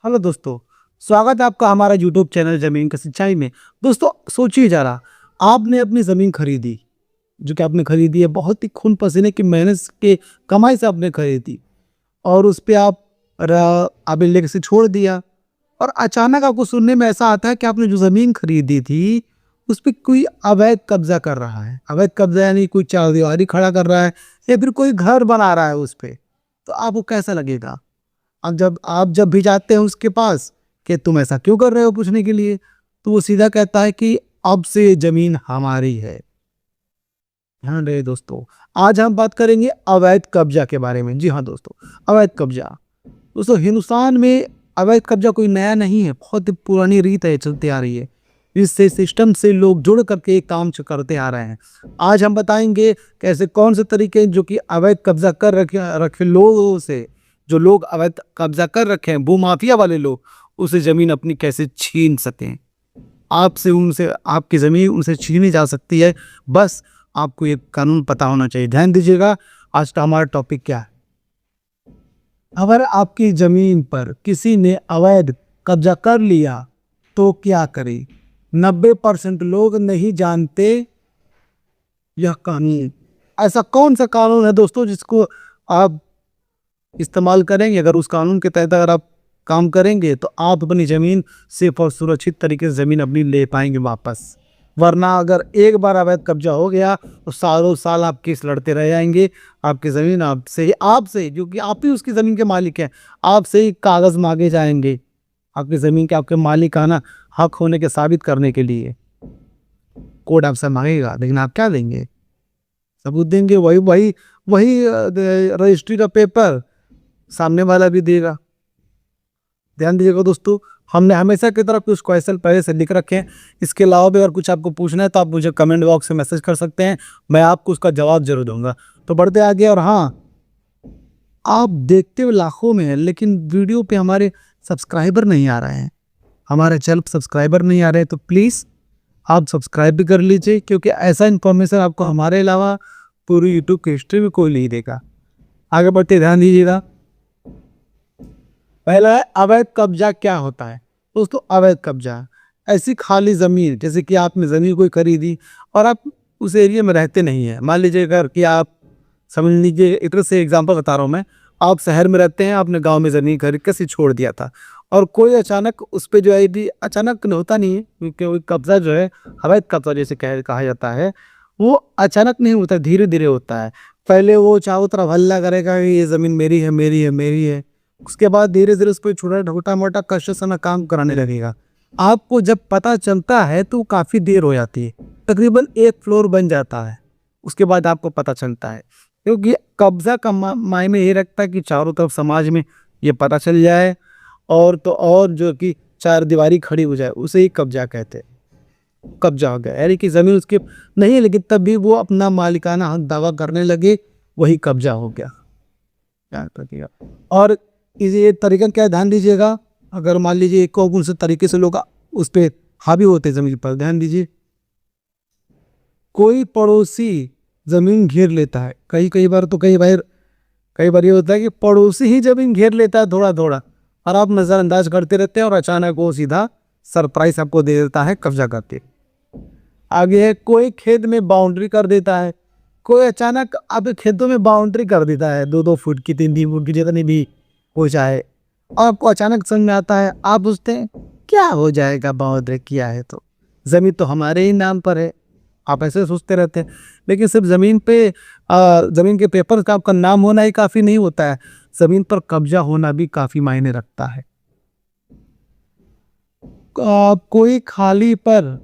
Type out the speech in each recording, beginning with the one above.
Hello दोस्तों, स्वागत है आपका हमारा यूट्यूब चैनल ज़मीन की सच्चाई में। दोस्तों सोचिए ज़रा, आपने अपनी ज़मीन खरीदी, जो कि आपने खरीदी है बहुत ही खून पसीने की मेहनत के कमाई से आपने खरीदी और उस पे आपने लेके छोड़ दिया और अचानक आपको सुनने में ऐसा आता है कि आपने जो ज़मीन खरीदी थी, उस पे कोई अवैध कब्ज़ा कर रहा है। अवैध कब्ज़ा यानी कोई चारदीवारी खड़ा कर रहा है या फिर कोई घर बना रहा है उस पे, तो आपको कैसा लगेगा? अब जब आप भी जाते हैं उसके पास कि तुम ऐसा क्यों कर रहे हो पूछने के लिए, तो वो सीधा कहता है कि अब से जमीन हमारी है। ध्यान रहे दोस्तों, आज हम बात करेंगे अवैध कब्जा के बारे में। जी हाँ दोस्तों, अवैध कब्जा। दोस्तों हिंदुस्तान में अवैध कब्जा कोई नया नहीं है, बहुत ही पुरानी रीत है, चलती आ रही है। इससे सिस्टम से लोग जुड़ करके एक काम करते आ रहे हैं। आज हम बताएंगे कैसे कौन से तरीके जो कि अवैध कब्जा कर रखे लोगों से, जो लोग अवैध कब्जा कर रखे हैं, भूमाफिया वाले लोग, उसे जमीन अपनी कैसे छीन सकें। आपसे उनसे आपकी जमीन उनसे छीनी जा सकती है, बस आपको ये कानून पता होना चाहिए। ध्यान दीजिएगा, आज का हमारा टॉपिक क्या है। अगर आपकी जमीन पर किसी ने अवैध कब्जा कर लिया तो क्या करें? 90% लोग नहीं जानते यह कानून। ऐसा कौन सा कानून है दोस्तों जिसको आप इस्तेमाल करेंगे? अगर उस कानून के तहत अगर आप काम करेंगे तो आप अपनी ज़मीन सिर्फ और सुरक्षित तरीके से ज़मीन अपनी ले पाएंगे वापस। वरना अगर एक बार अवैध कब्जा हो गया तो सालों साल आप केस लड़ते रह जाएंगे। आपकी ज़मीन आपसे जो कि आप ही उसकी ज़मीन के मालिक हैं, आपसे ही कागज़ मांगे जाएंगे आपकी ज़मीन के आपके मालिकाना हक होने के साबित करने के लिए। कोर्ट आपसे मांगेगा, लेकिन आप क्या देंगे? सबूत देंगे। वही वही वही रजिस्ट्री का पेपर सामने वाला भी देगा। ध्यान दीजिएगा दोस्तों, हमने हमेशा की तरफ कुछ क्वेश्चन पहले से लिख रखे हैं। इसके अलावा भी अगर कुछ आपको पूछना है तो आप मुझे कमेंट बॉक्स में मैसेज कर सकते हैं, मैं आपको उसका जवाब जरूर दूंगा। तो बढ़ते आगे। और हाँ, आप देखते हुए लाखों में हैं, लेकिन वीडियो पे हमारे सब्सक्राइबर नहीं आ रहे हैं, हमारे चैनल सब्सक्राइबर नहीं आ रहे हैं, तो प्लीज़ आप सब्सक्राइब भी कर लीजिए, क्योंकि ऐसा इन्फॉर्मेशन आपको हमारे अलावा पूरी यूट्यूब की हिस्ट्री में कोई नहीं देगा। आगे बढ़ते ध्यान दीजिएगा। पहला है अवैध कब्जा क्या होता है। दोस्तों अवैध कब्जा ऐसी खाली ज़मीन, जैसे कि आपने ज़मीन कोई खरीदी और आप उस एरिया में रहते नहीं हैं। मान लीजिए अगर कि आप समझ लीजिए, एक तरह से एग्जांपल बता रहा हूँ मैं, आप शहर में रहते हैं, आपने गांव में ज़मीन खरीद के छोड़ दिया था और कोई अचानक उस पर जो है, भी अचानक होता नहीं है, क्योंकि वो कब्जा जो है अवैध कब्जा जैसे कहा जाता है, वो अचानक नहीं होता, धीरे धीरे होता है। पहले वो चारों तरफ हल्ला करेगा कि ये ज़मीन मेरी है मेरी है मेरी है, उसके बाद धीरे धीरे उस पर छोटा मोटा कंस्ट्रक्शन काम कराने लगेगा। आपको जब पता चलता है तो काफ़ी देर हो जाती है, तकरीबन एक फ्लोर बन जाता है, उसके बाद आपको पता चलता है। क्योंकि कब्जा का मायने ये रखता है कि चारों तरफ समाज में ये पता चल जाए और तो और जो कि चार दीवारी खड़ी हो जाए, उसे ही कब्जा कहते हैं। कब्जा हो गया यानी कि ज़मीन उसकी नहीं है, लेकिन तब भी वो अपना मालिकाना हक दावा करने लगे, वही कब्जा हो गया। क्या करिएगा। और ये तरीका क्या है, ध्यान दीजिएगा। अगर मान लीजिए कौन से तरीके से लोग उस पर हावी होते हैं ज़मीन पर, ध्यान दीजिए। कोई पड़ोसी ज़मीन घेर लेता है, कई बार ये होता है कि पड़ोसी ही ज़मीन घेर लेता है थोड़ा थोड़ा, और आप नज़रअंदाज करते रहते हैं और अचानक वो सीधा सरप्राइज आपको दे देता है कब्जा करके। आगे है, कोई खेत में बाउंड्री कर देता है। कोई अचानक आप खेतों में बाउंड्री कर देता है, 2-2 फुट की 3-3 फुट की, जितनी भी हो जाए, और आपको अचानक समझ में आता है, आप पूछते हैं क्या हो जाएगा बाउंड्री किया है तो, ज़मीन तो हमारे ही नाम पर है। आप ऐसे सोचते रहते हैं, लेकिन सिर्फ ज़मीन पे ज़मीन के पेपर का आपका नाम होना ही काफ़ी नहीं होता है, ज़मीन पर कब्जा होना भी काफ़ी मायने रखता है। कोई खाली पर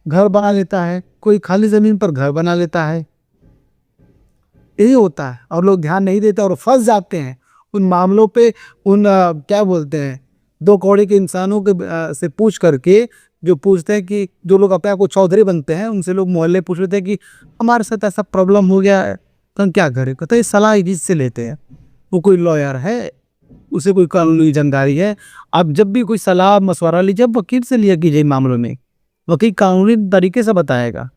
घर बना लेता है, कोई खाली ज़मीन पर घर बना लेता है, यही होता है, और लोग ध्यान नहीं देते और फंस जाते हैं उन मामलों पे। क्या बोलते हैं, दो कौड़े के इंसानों के से पूछ करके, जो पूछते हैं कि जो लोग अपने आप को चौधरी बनते हैं, उनसे लोग मोहल्ले पूछ लेते हैं कि हमारे साथ ऐसा प्रॉब्लम हो गया है तो हम क्या करें। कहते हैं सलाह जिससे लेते हैं, वो कोई लॉयर है, उसे कोई कानूनी जानकारी है। आप जब भी कोई सलाह मशवरा लीजिए, वकील से लिया कीजिए मामलों में, वकील कानूनी तरीके से बताएगा,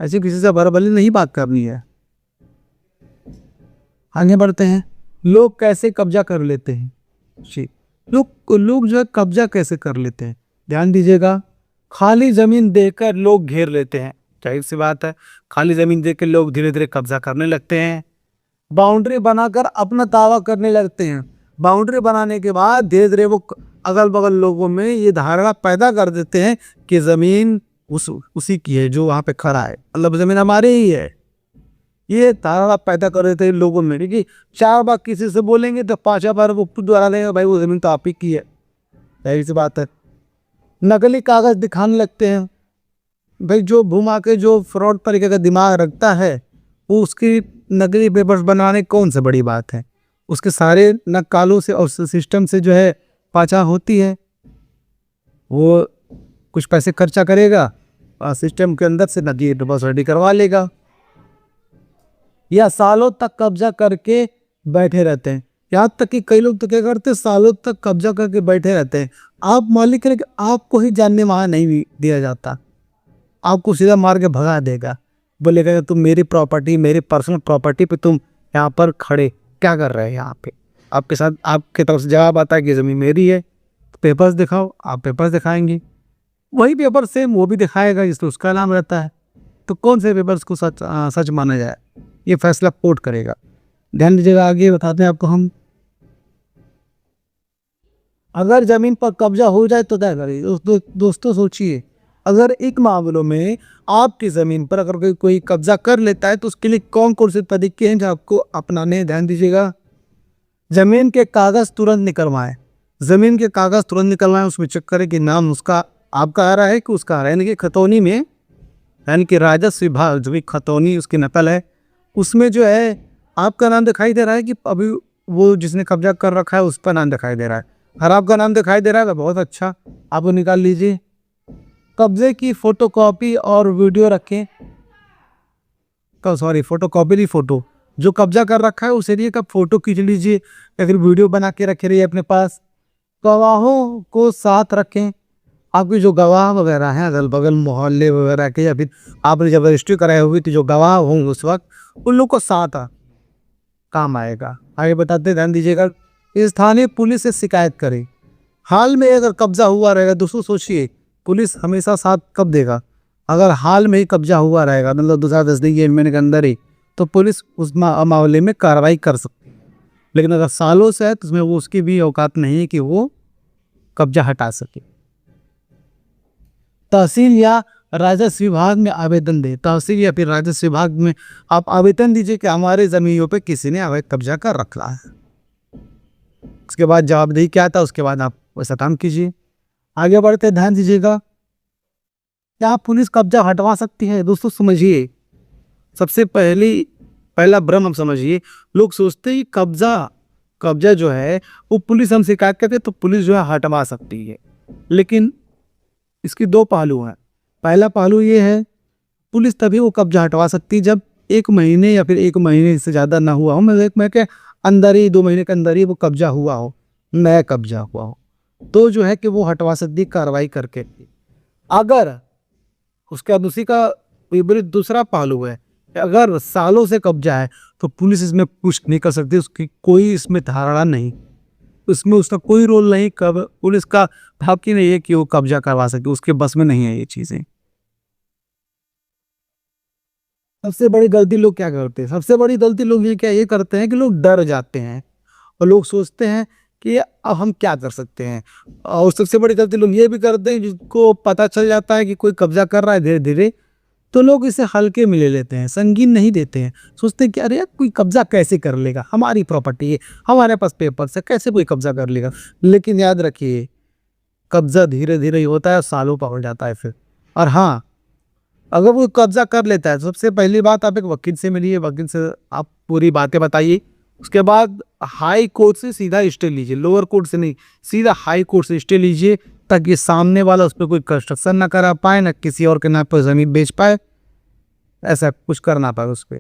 ऐसे किसी से बराबरी नहीं बात करनी है। आगे बढ़ते हैं, लोग कैसे कब्जा कर लेते हैं। जी, लोग लोग जो है कब्जा कैसे कर लेते हैं, ध्यान दीजिएगा। खाली जमीन देकर लोग घेर लेते हैं, जाहिर सी बात है, खाली जमीन देकर लोग धीरे धीरे कब्जा करने लगते हैं। बाउंड्री बनाकर अपना दावा करने लगते हैं। बाउंड्री बनाने के बाद धीरे धीरे वो अगल बगल लोगों में ये धारणा पैदा कर देते हैं कि जमीन उसी की है जो वहां पे खड़ा है, मतलब जमीन हमारी ही है। ये धारणा पैदा कर देते हैं लोगों में, क्योंकि 4 बार किसी से बोलेंगे तो 5 बार वो खुद द्वारा लेंगे, भाई वो जमीन तो आप ही की है, जाहिर सी बात है। नकली कागज दिखाने लगते हैं। भाई जो घुमा के जो फ्रॉड तरीके का दिमाग रखता है वो उसकी नकली पेपर्स बनाने कौन सा बड़ी बात है। उसके सारे नकालों से और सिस्टम से जो है पहचान होती है। वो कुछ पैसे खर्चा करेगा और सिस्टम के अंदर से नकली पेपर्स रेडी करवा लेगा, या सालों तक कब्जा करके बैठे रहते हैं। यहाँ तक कि कई लोग तो क्या करते हैं, सालों तक कब्जा करके बैठे रहते हैं। आप मालिक हैं कि आपको ही जानने वहाँ नहीं दिया जाता, आपको सीधा मार के भगा देगा, बोलेगा तुम मेरी प्रॉपर्टी, मेरी पर्सनल प्रॉपर्टी पे तुम यहाँ पर खड़े क्या कर रहे हैं। यहाँ पे आपके साथ आपके तरफ से जवाब आता है कि ज़मीन मेरी है, तो पेपर्स दिखाओ, आप पेपर्स दिखाएंगे, वही पेपर सेम वो भी दिखाएगा जिसमें उसका नाम रहता है। तो कौन से पेपर्स को सच माना जाए, ये फैसला कोर्ट करेगा। ध्यान दीजिएगा, आगे बताते हैं आपको हम। अगर ज़मीन पर कब्जा हो जाए तो क्या करें दोस्तों सोचिए। अगर एक मामलों में आपकी ज़मीन पर अगर कोई कब्जा कर लेता है तो उसके लिए कौन कौन से तरीके हैं जो आपको अपनाने हैं, ध्यान दीजिएगा। ज़मीन के कागज़ तुरंत निकलवाएं, ज़मीन के कागज़ तुरंत निकलवाएं। उसमें चेक करें कि नाम उसका आपका आ रहा है कि उसका आ रहा है, यानी कि खतौनी में, यानी कि राजस्व विभाग जो भी खतौनी उसकी नकल है उसमें जो है आपका नाम दिखाई दे रहा है कि अभी वो जिसने कब्जा कर रखा है उस पर नाम दिखाई दे रहा है। अगर आपका नाम दिखाई दे रहा है तो बहुत अच्छा, आप वो निकाल लीजिए। कब्जे की फोटोकॉपी और वीडियो रखें, सॉरी फोटोकॉपी नहीं, फोटो जो कब्जा कर रखा है उस एरिया का फोटो खींच लीजिए, या फिर वीडियो बना के रखे रहिए अपने पास। गवाहों को साथ रखें, आपके जो गवाह वगैरह हैं अगल बगल मोहल्ले वगैरह के, या फिर आपने जब रजिस्ट्री कराई हुई तो जो गवाह होंगे उस वक्त उन लोग को साथ काम आएगा। आगे बताते ध्यान दीजिएगा। स्थानीय पुलिस से शिकायत करें। हाल में अगर कब्जा हुआ रहेगा, दोस्तों सोचिए पुलिस हमेशा साथ कब देगा, अगर हाल में ही कब्जा हुआ रहेगा, मतलब 2-10 दिन 1 महीने के अंदर ही, तो पुलिस उस मामले में कार्रवाई कर सकती है। लेकिन अगर सालों से है तो उसमें वो उसकी भी औकात नहीं है कि वो कब्जा हटा सके। तहसील या राजस्व विभाग में आवेदन दें। तहसील या फिर राजस्व विभाग में आप आवेदन दीजिए कि हमारे ज़मीनों पे किसी ने अवैध कब्जा कर रखा है। उसके बाद जवाबदेही क्या था, उसके बाद आप वैसा काम कीजिए। आगे बढ़ते ध्यान दीजिएगा। क्या पुलिस कब्जा हटवा सकती है? दोस्तों समझिए, सबसे पहला भ्रम हम समझिए। लोग सोचते हैं कब्जा जो है वो पुलिस हम शिकायत करते तो पुलिस जो है हटवा सकती है, लेकिन इसकी 2 पहलू हैं। पहला पहलू ये है, पुलिस तभी वो कब्जा हटवा सकती है जब 1 महीने या फिर 1 महीने से ज़्यादा ना हुआ हो, मतलब 1 महीने के अंदर ही, 2 महीने के अंदर ही वो कब्जा हुआ हो, नया कब्जा हुआ हो, तो जो है कि वो हटवा सकती कार्रवाई करके। अगर उसका उसी का विपरीत दूसरा पहलू है, अगर सालों से कब्जा है तो पुलिस इसमें कुछ नहीं कर सकती, उसकी कोई इसमें धारणा नहीं, उसमें उसका कोई रोल नहीं, कब पुलिस का हक ही नहीं है कि वो कब्जा करवा सके, उसके बस में नहीं है ये चीज़ें। सबसे बड़ी गलती लोग क्या करते हैं, सबसे बड़ी गलती लोग ये करते हैं कि लोग डर जाते हैं और लोग सोचते हैं कि अब हम क्या कर सकते हैं। और सबसे बड़ी गलती लोग ये भी करते हैं, जिसको पता चल जाता है कि कोई कब्जा कर रहा है धीरे धीरे, तो लोग इसे हल्के में ले लेते हैं, संगीन नहीं देते हैं। सोचते हैं कि अरे यार कोई कब्जा कैसे कर लेगा, हमारी प्रॉपर्टी है, हमारे पास पेपर से कैसे कोई कब्जा कर लेगा। लेकिन याद रखिए, कब्जा धीरे धीरे ही होता है, सालों पर हो जाता है फिर। और हाँ, अगर वो कब्जा कर लेता है, सबसे पहली बात आप एक वकील से मिलिए, वकील से आप पूरी बातें बताइए। उसके बाद हाई कोर्ट से सीधा स्टे लीजिए, लोअर कोर्ट से नहीं, सीधा हाई कोर्ट से स्टे लीजिए, ताकि सामने वाला उस पर कोई कंस्ट्रक्शन ना करा पाए, ना किसी और के नाम पर ज़मीन बेच पाए, ऐसा कुछ करना पाए उस पर।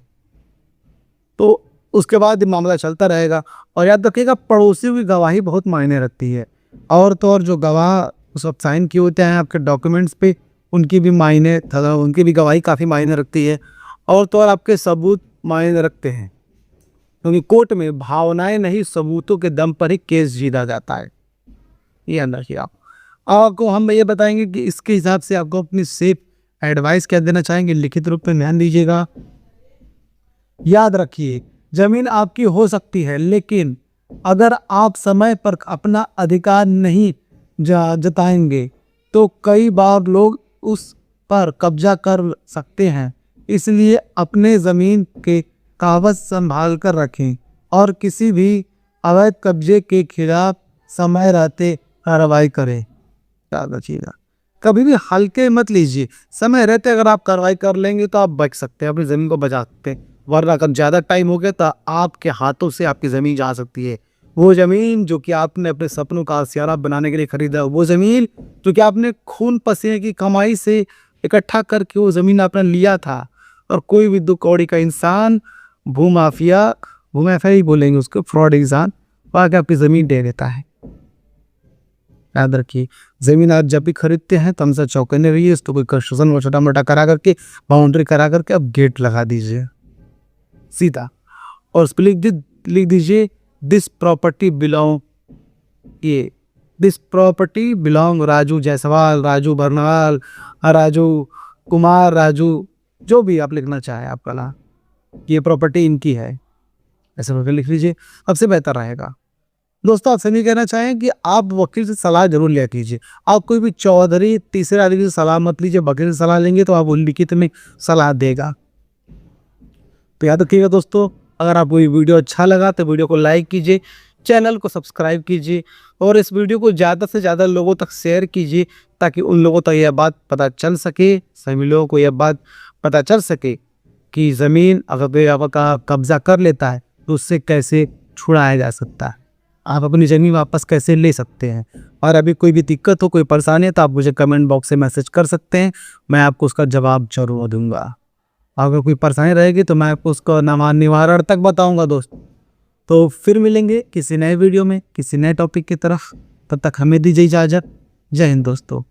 तो उसके बाद मामला चलता रहेगा। और याद रखिएगा, पड़ोसियों की गवाही बहुत मायने रखती है। और तो और जो गवाह सब साइन किए होते हैं आपके डॉक्यूमेंट्स पे, उनकी भी गवाही काफ़ी मायने रखती है। और तो और आपके सबूत मायने रखते हैं, क्योंकि कोर्ट में भावनाएं नहीं सबूतों के दम पर ही केस जीता जाता है। ये याद रखिए आप। आपको हम ये बताएंगे कि इसके हिसाब से आपको अपनी सेफ एडवाइस क्या देना चाहेंगे, लिखित रूप में ध्यान दीजिएगा। याद रखिए, जमीन आपकी हो सकती है, लेकिन अगर आप समय पर अपना अधिकार नहीं जताएंगे तो कई बार लोग उस पर कब्जा कर सकते हैं। इसलिए अपने ज़मीन के कागज संभाल कर रखें और किसी भी अवैध कब्जे के खिलाफ समय रहते कार्रवाई करें। याद रखिएगा, कभी भी हल्के मत लीजिए। समय रहते अगर आप कार्रवाई कर लेंगे तो आप बच सकते हैं, अपनी ज़मीन को बचा सकते हैं। वरना अगर ज़्यादा टाइम हो गया तो आपके हाथों से आपकी ज़मीन जा सकती है। वो ज़मीन जो कि आपने अपने सपनों का आशियाना बनाने के लिए खरीदा, वो ज़मीन जो कि आपने खून पसीने की कमाई से इकट्ठा करके वो ज़मीन आपने लिया था। और कोई भी दो कौड़ी का इंसान, भूमाफिया ही बोलेंगे उसको, फ्रॉड इंसान, वो आके आपकी ज़मीन दे देता है। याद रखिए, ज़मीन आप जब भी खरीदते हैं तो हमसे चौकन्ने रहिए। इसको कोई कंस्ट्रक्शन वो छोटा मोटा करा करके, बाउंड्री करा करके अब गेट लगा दीजिए सीधा, और उस पर लिख दीजिए दिस प्रॉपर्टी बिलोंग, ये this property belong Raju Jaiswal, Raju Barnwal, Raju Kumar, Raju, जो भी आप लिखना चाहे आपका ना, ये प्रॉपर्टी इनकी है, ऐसे करके लिख लीजिए, सबसे बेहतर रहेगा। दोस्तों, आपसे नहीं कहना चाहें कि आप वकील से सलाह जरूर लिया कीजिए। आप कोई भी चौधरी तीसरे आदमी से सलाह मत लीजिए। वकील से सलाह लेंगे तो आप वो लिखित में सलाह देगा। तो याद रखिएगा दोस्तों, अगर आपको ये वीडियो अच्छा लगा तो वीडियो को लाइक कीजिए, चैनल को सब्सक्राइब कीजिए और इस वीडियो को ज़्यादा से ज़्यादा लोगों तक शेयर कीजिए, ताकि उन लोगों तक यह बात पता चल सके, सभी लोगों को यह बात पता चल सके कि ज़मीन अगर कोई आपका कब्जा कर लेता है तो उससे कैसे छुड़ाया जा सकता है, आप अपनी ज़मीन वापस कैसे ले सकते हैं। और अभी कोई भी दिक्कत हो, कोई परेशानी है तो आप मुझे कमेंट बॉक्स से मैसेज कर सकते हैं, मैं आपको उसका जवाब जरूर दूंगा। अगर कोई परेशानी रहेगी तो मैं आपको उसका निवारण तक बताऊंगा दोस्त। तो फिर मिलेंगे किसी नए वीडियो में, किसी नए टॉपिक की तरफ। तब तक हमें दीजिए इजाज़त। जय हिंद दोस्तों।